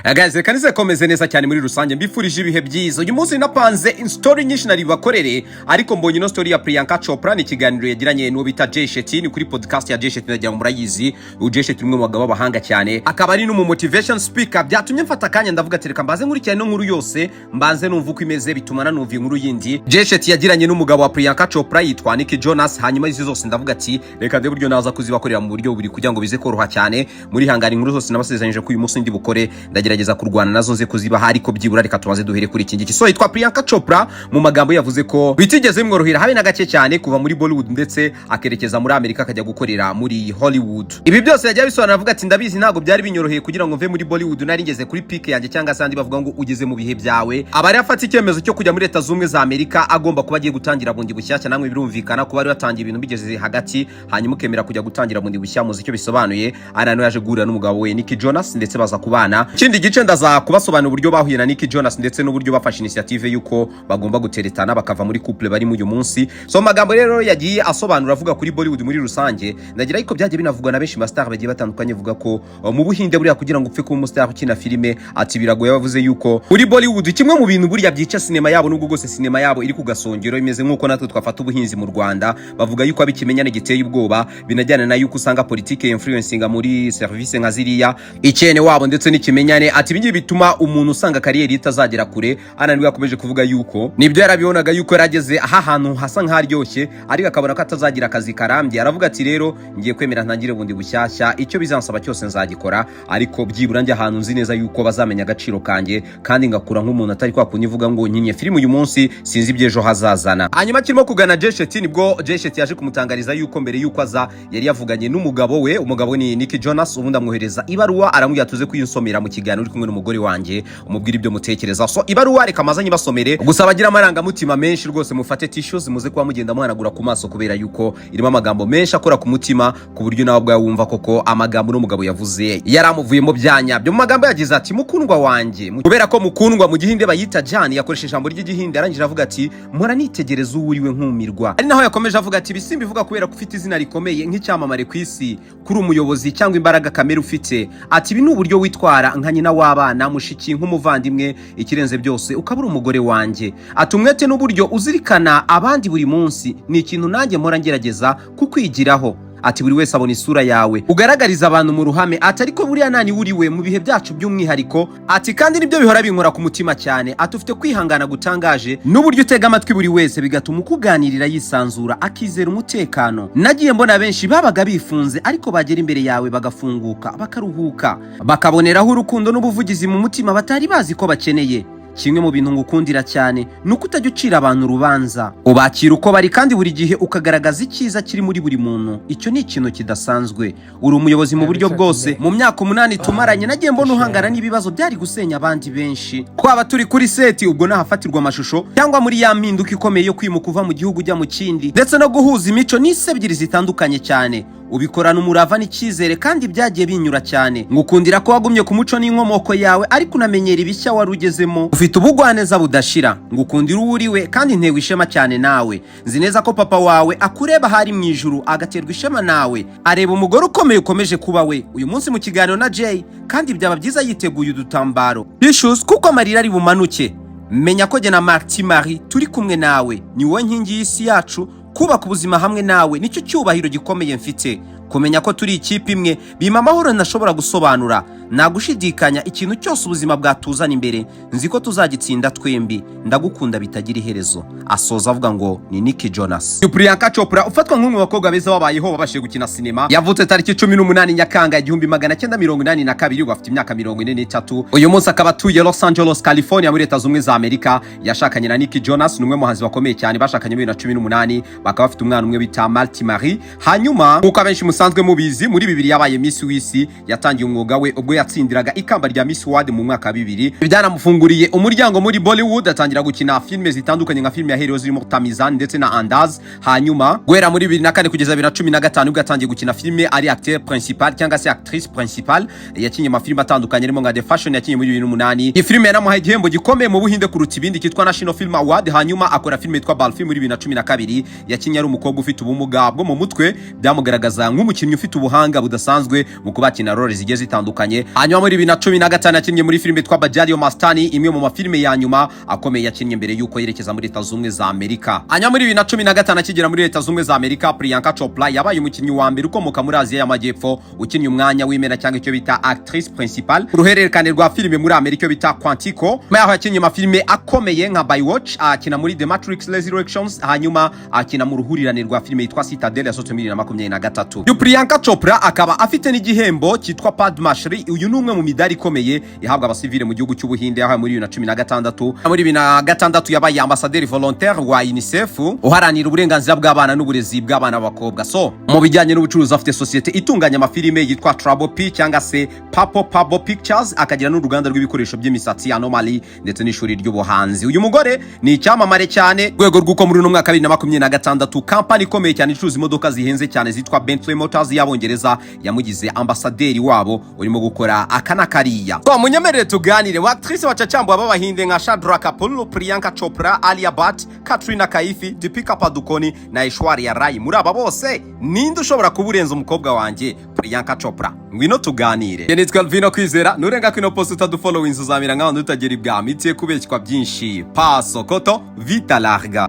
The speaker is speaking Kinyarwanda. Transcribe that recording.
Guys, reka nize komeze neza cyane muri rusange mbifurije ibihe byiza. Uyu munsi napanze story nyinshi nari bakorere, ariko mbonye ino story ya Priyanka Chopra ni kiganiro yagiranye n'uwo bita Jeshet ni kuri podcast ya Jeshet nagira murayizi. Jeshet umwe mu bagabo bahanga cyane, akaba ari no mu motivation speaker. Byatumye mfata kanya ndavuga ati reka mbaze nkurikirane no nkuru yose, mbanze numva uko imeze bituma nanumva inkuru yindi. Jeshet yagiranye n'umugabo wa Priyanka Chopra yitwa Jonas, hanyuma izi zose ndavuga ati reka de buryo naza kuzibakorera mu buryo buri kugira ngo bize koroha cyane. Muri hangari inkuru zose nabasezeranyije ko uyu munsi ndi bukore ndagerageza kurwana nazo nze kuziba ariko byibura reka tubanze duhere kuri iki ngiki. So yitwa Priyanka Chopra, mu magambo yavuze ko bitigeze bimworohera habe na gake cyane kuva muri Bollywood ndetse akerekeza muri Amerika akajya gukorera muri Hollywood. Ibi byose yajya bisobanura avuga ati ndabizi ntago byari binyoroheye kugira ngo mve muri Bollywood, nari ngeze kuri peak yanjye cyangwa sandi bavuga ngo ugeze mu bihe byawe. Abari afata icyemezo cyo kujya muri Leta Zumwe za Amerika agomba kuba agiye gutangira bundi bushyashya, namwe birumvikana kuba ari watangiye ibintu bigeze hagati hanyuma ukemera kujya gutangira bundi bushya. Muzi icyo bisobanuye, arano yaje guhura n'umugabo we Jonas ndetse baza kubana. Ikindi gice ndaza kubasobanura uburyo bahuye na Jonas ndetse n'uburyo bafashe initiative yuko bagomba guteretana bakava muri couple bari mu uyu munsi. So magambo rero yagiye asobanura avuga kuri Bollywood muri rusange, ndagira ariko byagiye binavugwa na benshi star bagiye batandukanye vuga ko mu Buhinde buriya kugira ngo upfe kuba umustar ukina filime ati biragoye. Bavuze yuko muri Bollywood kimwe mu bintu buriya byica sinema yabo, nubwo gose sinema yabo iri kugasongero imeze nk'uko natwe twafata ubuhinzi mu Rwanda. Bavuga yuko abikimenyane giteye ubwoba, binajyana na yuko usanga politike influencing muri service nka ziriya icyene wabo ndetse n'ikimenyane. Ati bingi bituma umuntu usanga kariyeri itazagera kure. Ananiwe yakomeje kuvuga yuko nibyo yarabibonaga yuko yarageze aha hantu hasa nkaryoshye ariko akabona ko atazagira akazi karambye. Aravuga ati rero ngiye kwemera ntangire bundi bushyashya, icyo bizansaba cyose nzagikora, ariko byibura njye ahantu nzi neza yuko bazamenya agaciro kanjye kandi ngakura nk'umuntu atari kwa kunyivuga ngo nyinye filime uyu munsi sinzi ibyejo hazazana. Hanyuma kirimo kugana Jeshet, nibwo Jeshet yaje kumutangariza yuko mbere yuko aza yari yavuganye n'umugabo we. Umugabo ni Jonas, ubundi amwohereza ibaruwa aramubwira tuze kuyinsomera mu kiganiro uri kumwe n'umugore wanjye umubwira ibyo mutekereza. So ibaruwa reka mazanye basomere, gusa bagira amarangamutima menshi rwose. Mufate tissues muze kuba mugenda muhanagura ku maso kubera yuko irimo amagambo menshi akora ku mutima ku buryo nawe bwawe wumva koko amagambo n'umugabo yavuze yaramuvuyemo byanya byo. Mu magambo yagize ati mukundwa wanjye, kubera ko mukundwa mu Gihinde bayita Jani, yakoresheje ijambo ry'Igihinde arangije avuga ati mpora nitegereza uwuriwe nkumirwa. Ari naho yakomeje avuga ati bisimbi vuga kubera ko ufite izina rikomeye nk'icyamamare ku isi, kuri umuyobozi cyangwa imbaraga kamere ufite. Ati ibi ni uburyo witwara nka nyina w'abana, mushiki, nk'umuvandimwe, ikirenze byose ukabura umugore wanjye. Ati umwete n'uburyo uzirikana abandi buri munsi ni ikintu nanjye mpora ngerageza kukwigiraho. Ati buri wese abona isura yawe ugaragariza abantu mu ruhame. Ati ariko buriya nani wuriwe mu bihe byacu by'umwihariko. Ati kandi nibyo bihora binkora ku mutima cyane. Ati ufite kwihangana gutangaje n'uburyo utega amatwi buri wese bigatuma ukuganirira yisanzura akizera umutekano. Nagiye mbona benshi babaga bifunze ariko bagera imbere yawe bagafunguka bakaruhuka bakaboneraho urukundo n'ubuvugizi mu mutima batari bazi ko bakeneye. Kimwe mu bintu ngukundira cyane nuko utajya ucira abantu urubanza, ubakira uko bari kandi buri gihe ukagaragaza icyiza kiri muri buri muntu. Icyo ni ikintu kidasanzwe. Uri umuyobozi mu buryo bwose. Mu myaka 8 tumaranye nagiye mbona uhangana n'ibibazo byari gusenya abandi benshi, kwaba turi kuri seti ubwo nahafatirwa amashusho cyangwa muri ya mpinduka ikomeye yo kwimuka uva mu gihugu ujya mu kindi, ndetse no guhuza imico n'isi ebyiri zitandukanye cyane. Ubikorana umurava n'icyizere kandi byagiye binyura cyane. Ngukundira ko wagumye ku muco n'inkomoko yawe ariko unamenyera ibishya wari ugezemo. Ufite ubugwaneza budashira. Ngukundira uwuriwe kandi ntewe ishema cyane nawe. Nzi neza ko papa wawe akureba hari mu ijuru agaterwa ishema nawe, areba umugore ukomeye ukomeje kuba we. Uyu munsi mu kiganiro na Jay kandi byaba byiza yiteguye udutambaro tissues kuko amarira ari bumanuke. Menya ko jye na Marie turi kumwe nawe. Ni wowe nkingi y'isi yacu, kubaka ubuzima hamwe nawe nicyo cyubahiro gikomeye mfite. Kumenya ko turi ikipe imwe bima amahoro ntashobora gusobanura. Nagushidikanya ikintu cyose ubuzima bwatuzana imbere, nzi ko tuzagitsinda twembi. Ndagukunda bitagira iherezo. Asoza avuga ngo ni Jonas. Priyanka Chopra ufatwa nk'umwe mu bakobwa beza wabayeho babashije gukina sinema. Yavutse tariki 18 Nyakanga 1982, bafite imyaka 43. Uyu munsi akaba atuye Los Angeles, California muri Leta Zumwe za Amerika. Yashakanye na Jonas, numwe muhanzi bakomeye cyane, bashakanye muri 2018 bakaba bafite umwana umwe bita Marie. Hanyuma uko abenshi musanzwe mubizi muri 2000 yabaye Miss w'isi. Yatangiye umwuga we ubwo yatsindiraga ikamba rya Miss World mu mwaka 2000. Byanamufunguriye umuryango muri Bollywood, atangira gukina filime zitandukanye nka filime ya Heroes zirimo Tamizan ndetse na Andaz. Hanyuma guhera muri 2004 kugeza 2015 ubwo yatangiye gukina filime ari acteur principal cyangwa se actrice principal. Yakinye amafilime atandukanye arimo nka The Fashion yakinye muri 2008. Iyi filime yanamuhaye igihembo gikomeye mu Buhinde kuruta ibindi kitwa National Film Award. Hanyuma akora filime yitwa Balfi muri 2012. Yakinye ari umukobwa ufite ubumuga bwo mu mutwe, byamugaragaza nk'umukinnyi ufite ubuhanga budasanzwe mu kubakina role zigiye zitandukanye. hanyuma muri 2015 yakinnye muri filime yitwa Bajari Mastani, imwe mu mafilime ya nyuma akomeye yakinnye mbere yuko yerekeza muri Leta Zunze za Amerika. Hanyuma muri 2015 akigera muri Leta Zunze za Amerika, Priyanka Chopra yabaye umukinnyi wa mbere ukomoka muri Aziya y'Amajyepfo ukinnye umwanya w'imena cyangwa icyo bita actrice principale, uruhererekane rwa filime muri Amerika bita Quantico. Mayaho yakinnye amafilime akomeye nka Baywatch, akina muri The Matrix Resurrections, hanyuma akina mu ruhurirane rwa filime yitwa Citadel yasohotse muri 2023. Uyu Priyanka Chopra akaba afite n'igihembo cyitwa Padma Shri. Uyu ni umwe mu midari ikomeye ihabwa abasivile mu gihugu cy'Ubuhinde, yahawe muri 2016. Muri 2016 yabaye ambassadeur volontaire wa UNICEF uharanira uburenganzira bw'abana n'uburezi bw'abana b'abakobwa. So mu bijyanye n'ubucuruzi afite societe itunganya amafilime yitwa Trouble P cyangwa se Purple Pictures, akagira n'uruganda rw'ibikoresho by'imisatsi Anomaly ndetse n'ishuri ry'ubuhanzi. Uyu mugore ni icyamamare cyane rwego rw'uko muri uno mwaka 2026 kampani ikomeye cyane icuruza imodoka zihenze cyane zitwa Bentley Motors y'Abongereza yamugize ambasaderi wabo urimo gukora akana kariya. So munyemerere tuganire wa actrice bacacambo b'Abahinde nka Shadra Kapoor, Priyanka Chopra, Alia Bhatt, Katrina Kaifi, Deepika Padukone na Aishwarya Rai. Muri aba bose ninde ushobora kuburenza umukobwa wanjye Priyanka Chopra? Ngwino tuganire. Nitwa Alvino Kwizera, nurenga kwino post utadufollow inzu zamira nkaho ndutagera ibwami tiye kubeshywa byinshi. Paso koto vita larga.